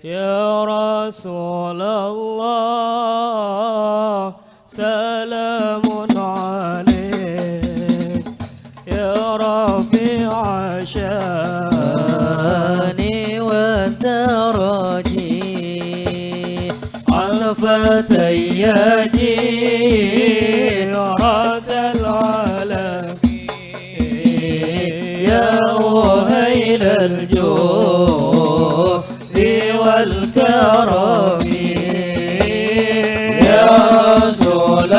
يا رسول الله سلام عليك يا رفيع شاني والدرجي عرفتي يا جيرة العالمين يا وهيل الجود والكرم يا رسول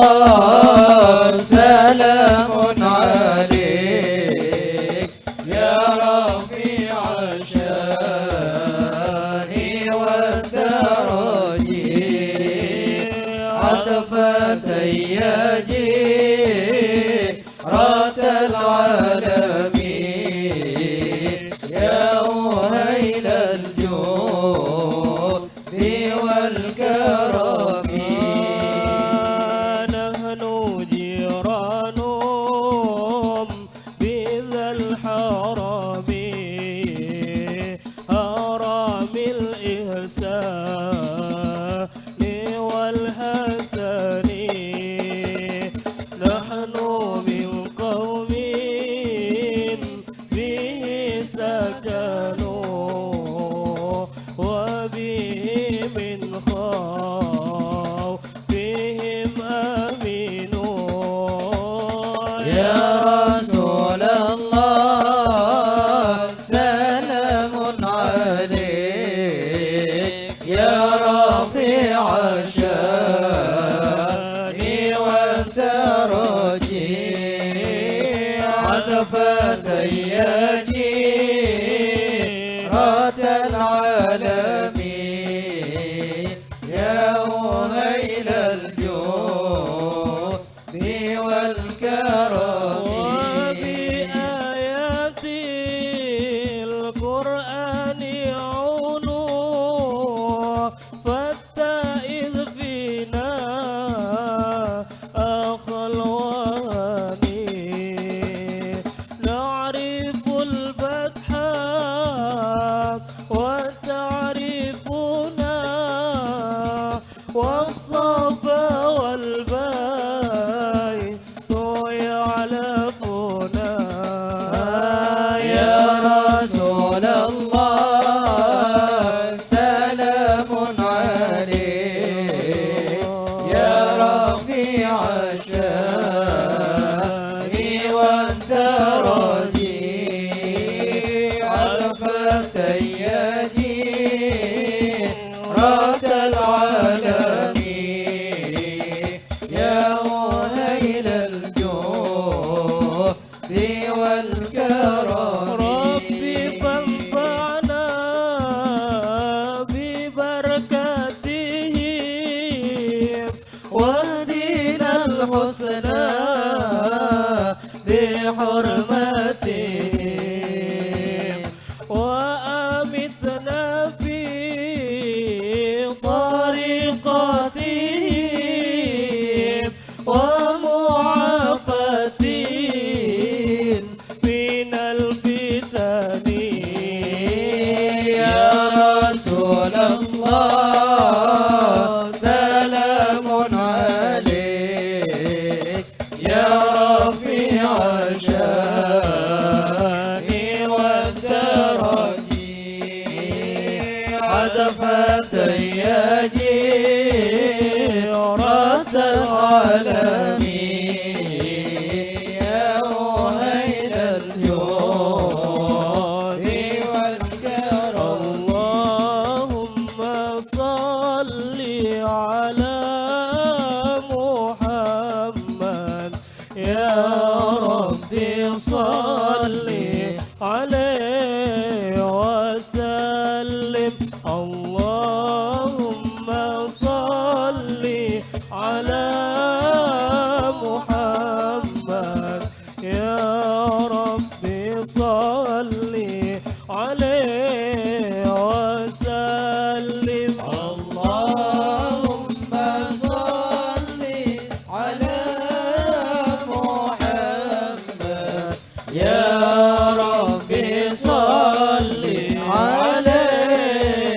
الله سلام عليك يا رفيع الشان والدرج عطفتي يا جيرة العالمين يا وهيل الجود والكرم نحن جيران بذا الحرم حرم الإحسان والحسن نحن من قوم به سكنوا وبه من خوفهم آمنون يا رسول الله سلام عليك يا رفيع الشان والدرج عطفتي يا جيرة العالمين يا وهيل الجود والكرم وبآيات القرآن عونوا فاتئذ فينا أخا الوهن نعرف الفتح وتعرفنا والصفا والبيت يعلفنا يا رسول الله سلام عليك يا رفيع الشان والدرج عرفتي يا جيرة العالمين يا وهيل الجود والكرم ربي فانفعنا ببركاتهم واهدنا الحسنى بحرمتهم وأمتنا في طريقتهم ومعافتهم من الفتن يا رسول الله سلام عليك يا رفيع الشان والدرج عطفتي يا جيرة العالمين يا وهيل الجود والكرم اللهم صل على محمد يا ربي صل عليه وسلم اللهم صل على محمد يا ربي صل عليه وسلم اللهم صل على محمد يا ربي صل عليه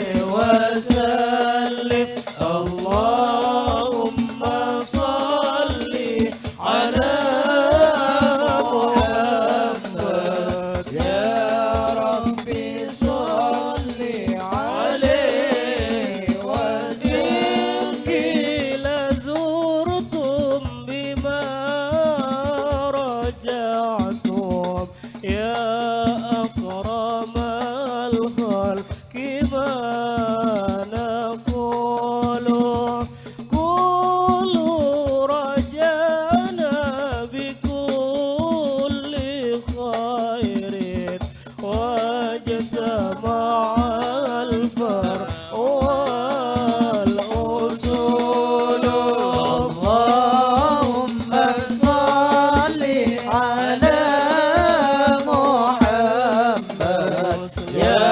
بما نقول كل رجانا بكل خير واجتمع الفرع والأصول اللهم صل على محمد يا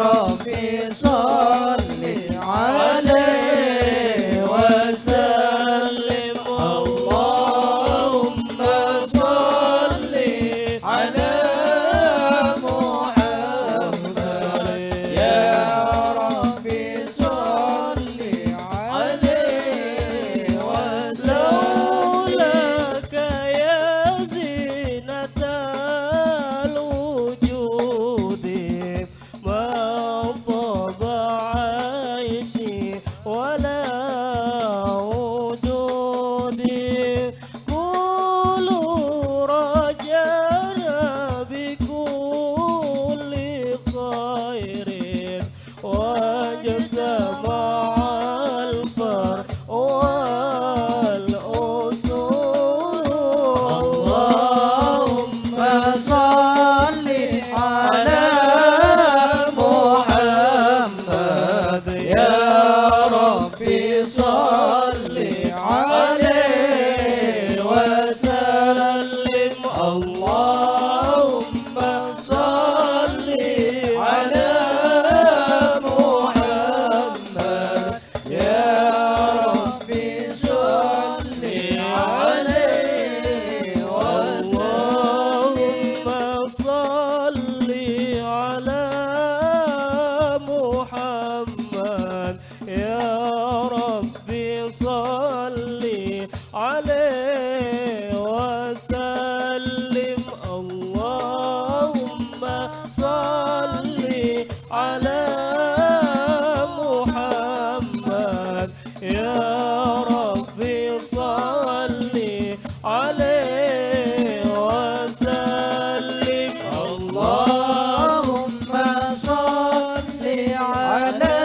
ربي صل عليه وسلم اللهم صل على محمد يا ربي صل عليه وسلم لولاك يا زينة الوجود ما طاب عيشي ولا وجودي كل رجانا بكل خير واجتمع الفرع والأصول اللهم صل على محمد يا ربي صل عليه وسلم اللهم صل على محمد يا ربي صل عليه وسلم اللهم صل على محمد يا ربي صل عليه وسلم اللهم صل على محمد يا ربي صل عليه وسلم اللهم صل على